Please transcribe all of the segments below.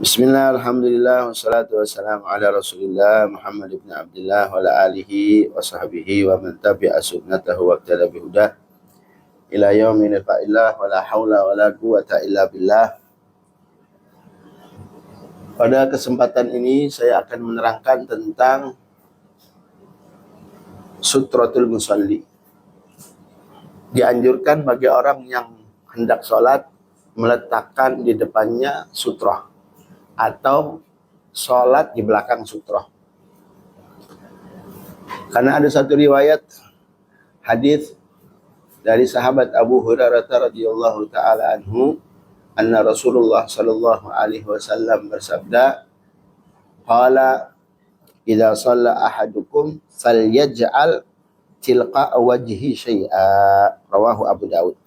Bismillah, alhamdulillah, wassalatu wassalamu ala rasulillah Muhammad ibn Abdullah wa ala alihi wa sahbihi wa man tabi'a sunnatahu wa iqtada bihudah ila yaumin fa'illah wa la hawla wa la quwata illa billah. Pada kesempatan ini saya akan menerangkan tentang sutratul musalli. Dianjurkan bagi orang yang hendak sholat meletakkan di depannya sutrah atau sholat di belakang sutrah. Karena ada satu riwayat hadis dari sahabat Abu Hurairah radhiyallahu taala anhu, anna Rasulullah sallallahu alaihi wasallam bersabda, qala idza shalla ahadukum falyaj'al tilqa wajhi syai'a, rawahu Abu Daud.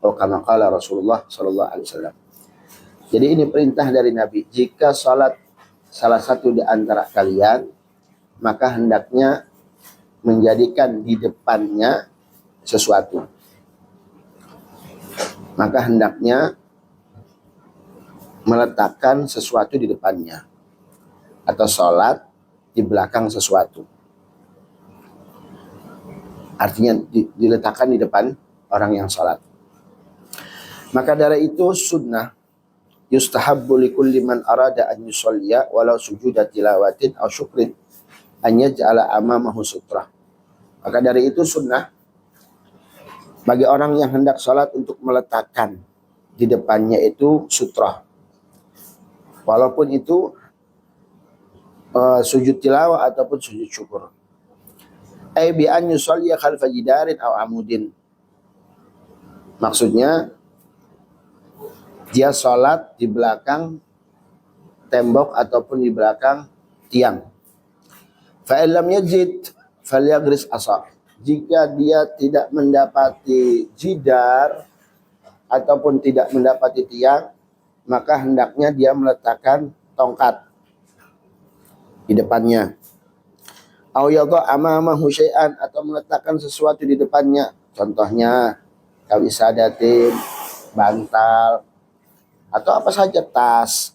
Atau kama qala Rasulullah sallallahu alaihi wasallam. Jadi ini perintah dari Nabi, jika salat salah satu di antara kalian, maka hendaknya menjadikan di depannya sesuatu. Maka hendaknya meletakkan sesuatu di depannya. Atau salat di belakang sesuatu. Artinya diletakkan di depan orang yang salat. Maka dari itu sunnah yustahabbu likulli man arada an yusalliya walau sujuda tilawatin aw syukrin an yaj'ala amamahu sutrah. Maka dari itu sunnah bagi orang yang hendak salat untuk meletakkan di depannya itu sutrah. Walaupun itu sujud tilawah ataupun sujud syukur. Ai bi an yusalliya khalfa jidarin aw amudin. Maksudnya dia sholat di belakang tembok ataupun di belakang tiang. Fa'illam yajid falyagris asa. Jika dia tidak mendapati jidar ataupun tidak mendapati tiang, maka hendaknya dia meletakkan tongkat di depannya. Aw yadha amamahu syai'an, atau meletakkan sesuatu di depannya. Contohnya kawisadatin, bantal, atau apa saja, tas.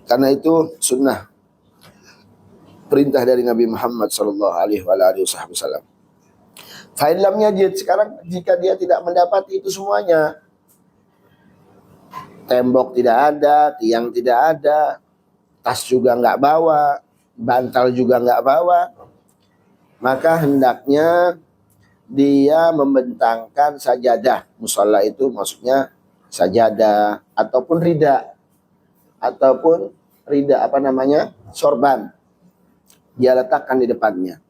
Karena itu sunnah perintah dari Nabi Muhammad sallallahu alaihi wasallam. Fa in lam yajid, sekarang jika dia tidak mendapati itu semuanya, tembok tidak ada, tiang tidak ada, tas juga nggak bawa, bantal juga nggak bawa, maka hendaknya dia membentangkan sajadah. Musalla itu maksudnya sajadah ataupun rida sorban, dia letakkan di depannya.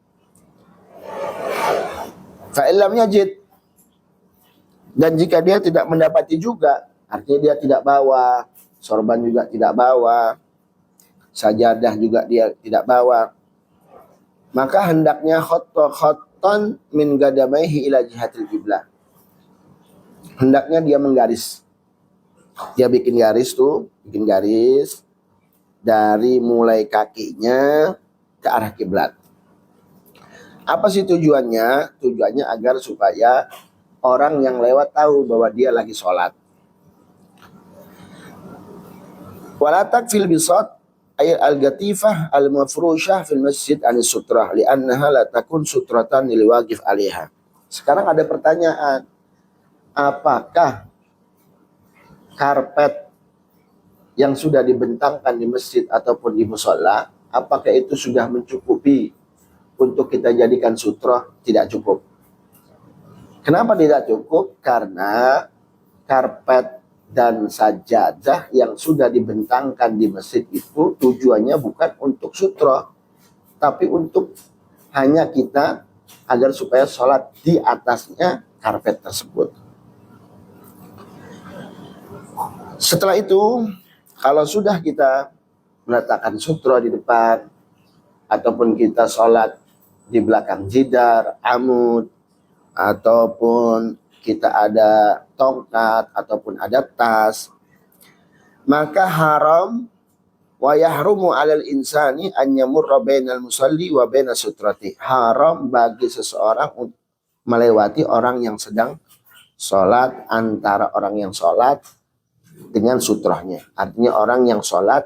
Fa illam yajid, dan jika dia tidak mendapati juga, artinya dia tidak bawa sorban, juga tidak bawa sajadah, juga dia tidak bawa, maka hendaknya khotton min gadamaihi ila jihatil qiblah. Hendaknya dia menggaris. Dia bikin garis dari mulai kakinya ke arah kiblat. Apa sih tujuannya? Tujuannya agar supaya orang yang lewat tahu bahwa dia lagi sholat. Wala takfil bisat ay al-gatifah al-mafrushah fil masjid anis sutrah li'annaha la takun sutratan lil waqif 'alaiha. Sekarang ada pertanyaan. Apakah karpet yang sudah dibentangkan di masjid ataupun di mushola, apakah itu sudah mencukupi untuk kita jadikan sutrah? Tidak cukup. Kenapa tidak cukup? Karena karpet dan sajadah yang sudah dibentangkan di masjid itu tujuannya bukan untuk sutrah, tapi untuk hanya kita agar supaya sholat di atasnya karpet tersebut. Setelah itu, kalau sudah kita meletakkan sutra di depan, ataupun kita sholat di belakang jidar, amud, ataupun kita ada tongkat, ataupun ada tas, maka haram wa yahrumu 'alal insani an yamurra bainal musalli wa bainas sutrati. Haram bagi seseorang melewati orang yang sedang sholat, antara orang yang sholat dengan sutrahnya. Artinya orang yang sholat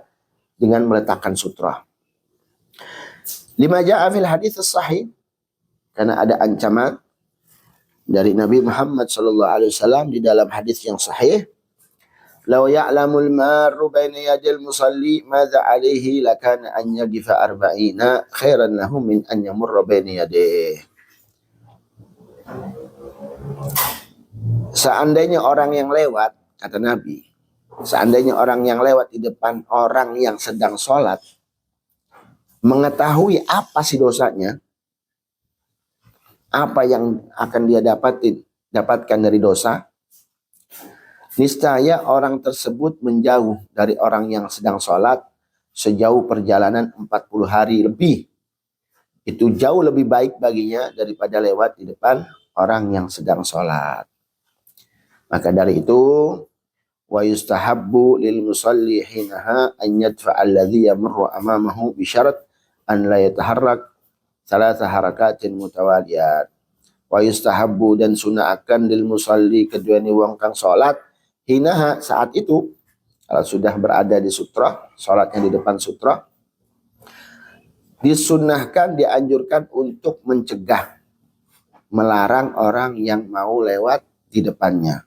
dengan meletakkan sutrah. Lima ja'a fil hadits sahih, karena ada ancaman dari Nabi Muhammad sallallahu alaihi wasallam di dalam hadis yang sahih. Law ya'lamul marru baina yadil musalli madza alaihi lakana an yaqifa arba'ina khairan lahu min an yamurra baina yadayhi. Seandainya orang yang lewat, kata Nabi, seandainya orang yang lewat di depan orang yang sedang sholat mengetahui apa sih dosanya, apa yang akan dia dapatkan dari dosa, niscaya orang tersebut menjauh dari orang yang sedang sholat sejauh perjalanan 40 hari lebih. Itu jauh lebih baik baginya daripada lewat di depan orang yang sedang sholat. Maka dari itu, wa yustahabbu lil musalli hinaha an yadfa'a alladhi yamurru amamahu bi syarat an la yataharrak salasa harakatin mutawaliyat. Wa yustahabbu, dan sunahkan lil musalli keduanya wong kang salat hinaha saat itu, kalau sudah berada di sutra, salatnya di depan sutra, disunahkan, dianjurkan untuk mencegah, melarang orang yang mau lewat di depannya.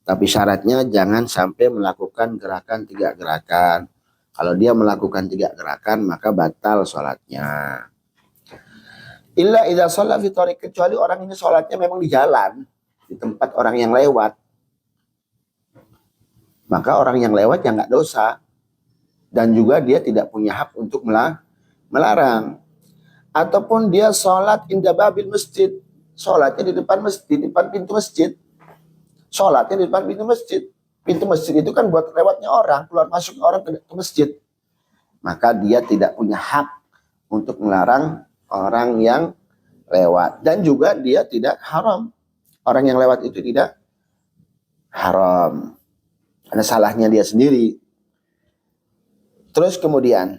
Tapi syaratnya jangan sampai melakukan gerakan 3 gerakan. Kalau dia melakukan 3 gerakan maka batal sholatnya. Illa idza shalla fi thariq, kecuali orang ini sholatnya memang di jalan, di tempat orang yang lewat. Maka orang yang lewat ya nggak dosa. Dan juga dia tidak punya hak untuk melarang. Ataupun dia sholat inda babil masjid, sholatnya di depan masjid, di depan pintu masjid. Sholatnya di depan pintu masjid. Pintu masjid itu kan buat lewatnya orang, keluar masuk orang ke masjid. Maka dia tidak punya hak untuk melarang orang yang lewat. Dan juga dia tidak haram. Orang yang lewat itu tidak haram. Karena salahnya dia sendiri. Terus kemudian,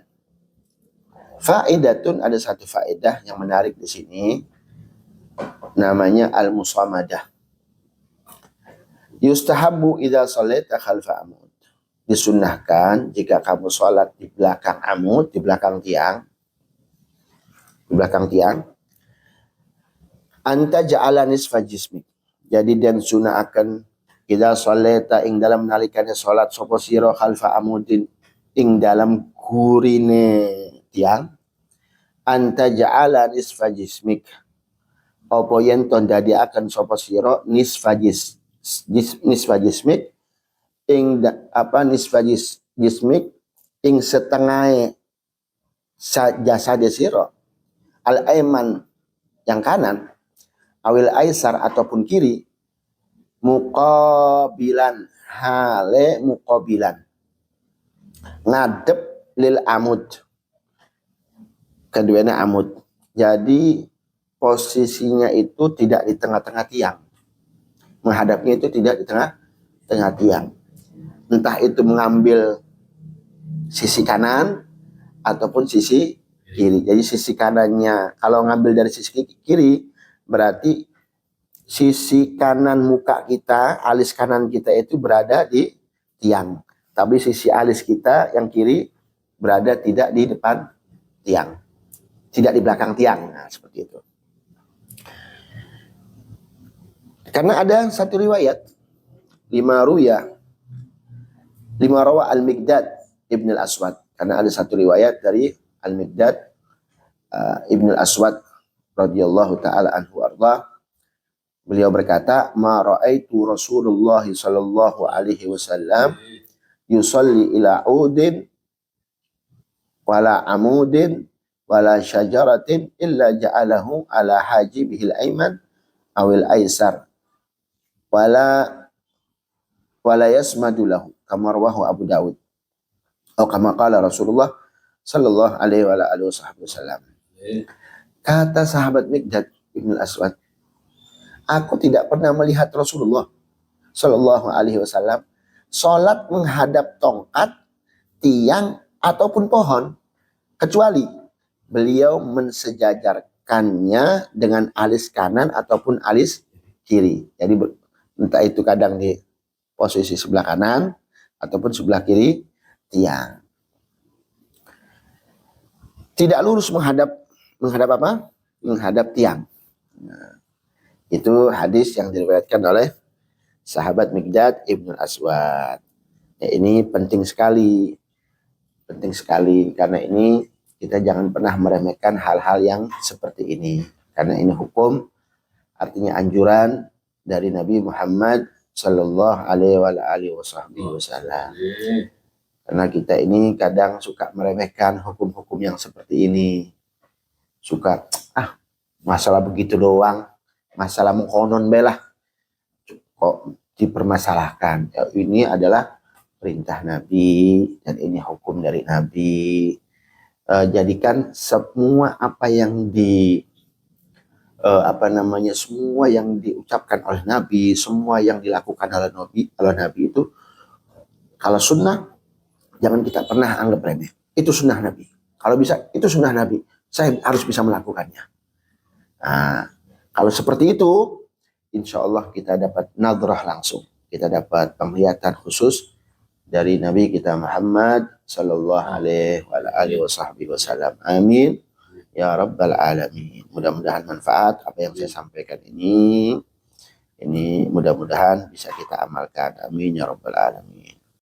faedatun, ada satu faedah yang menarik di sini. Namanya al-musamadah. Yustahabbu idza shalaita khalfa amud. Disunnahkan jika kamu sholat di belakang amud, di belakang tiang. Di belakang tiang. Anta ja'ala nisfa jismik. Jadi dan sunnah akan idza shalaita ing dalam nalikane sholat sapa sira khalfa amudin ing dalam gurine tiang. Anta ja'ala nisfa jismik. Apa yen to ndadekaken sapa sira nisfa jismik ing nisfa jismik ing setengah jasad sira, al aiman yang kanan, awil aisar ataupun kiri, muqabilan hale muqabilan ngadep lil amud, keduanya amud. Jadi posisinya itu tidak di tengah-tengah tiang. Menghadapnya itu tidak di tengah tiang. Entah itu mengambil sisi kanan ataupun sisi kiri. Jadi sisi kanannya, kalau ngambil dari sisi kiri, berarti sisi kanan muka kita, alis kanan kita itu berada di tiang. Tapi sisi alis kita yang kiri berada tidak di depan tiang. Tidak di belakang tiang. Nah, seperti itu. Karena ada satu riwayat, lima rawa al-Miqdad Ibn al-Aswad. Karena ada satu riwayat dari al-Miqdad Ibn al-Aswad radhiyallahu ta'ala anhu arda. Beliau berkata, ma ra'aitu Rasulullah sallallahu alaihi wasallam yusalli ila udin wala amudin wala syajaratin illa ja'alahu ala hajibihil aiman awil aisar wala yasmadu lahu kama rawahu Abu Dawud atau kama qala Rasulullah sallallahu alaihi wasallam. Kata sahabat Miqdad Ibn Aswad, aku tidak pernah melihat Rasulullah sallallahu alaihi wasallam salat menghadap tongkat, tiang ataupun pohon, kecuali beliau mensejajarkannya dengan alis kanan ataupun alis kiri. Jadi entah itu kadang di posisi sebelah kanan, ataupun sebelah kiri tiang. Tidak lurus menghadap apa? Menghadap tiang. Nah, itu hadis yang diriwayatkan oleh sahabat Miqdad Ibnu Aswad. Ya, ini penting sekali karena ini kita jangan pernah meremehkan hal-hal yang seperti ini, karena ini hukum, artinya anjuran dari Nabi Muhammad Sallallahu Alaihi Wasallam. Karena kita ini kadang suka meremehkan hukum-hukum yang seperti ini, suka masalah begitu doang, masalah mengkonon belah kok dipermasalahkan. Ya, ini adalah perintah Nabi dan ini hukum dari Nabi. Jadikan semua apa yang semua yang diucapkan oleh Nabi, semua yang dilakukan oleh Nabi itu, kalau sunnah jangan kita pernah anggap remeh. Itu sunnah Nabi. Kalau bisa, itu sunnah Nabi. Saya harus bisa melakukannya. Nah, kalau seperti itu, insya Allah kita dapat nadrah langsung. Kita dapat penglihatan khusus dari Nabi kita Muhammad Sallallahu Alaihi Wasallam. Amin. Ya Rabbal Alamin. Mudah-mudahan manfaat apa yang saya sampaikan ini mudah-mudahan bisa kita amalkan. Amin ya Rabbal Alamin.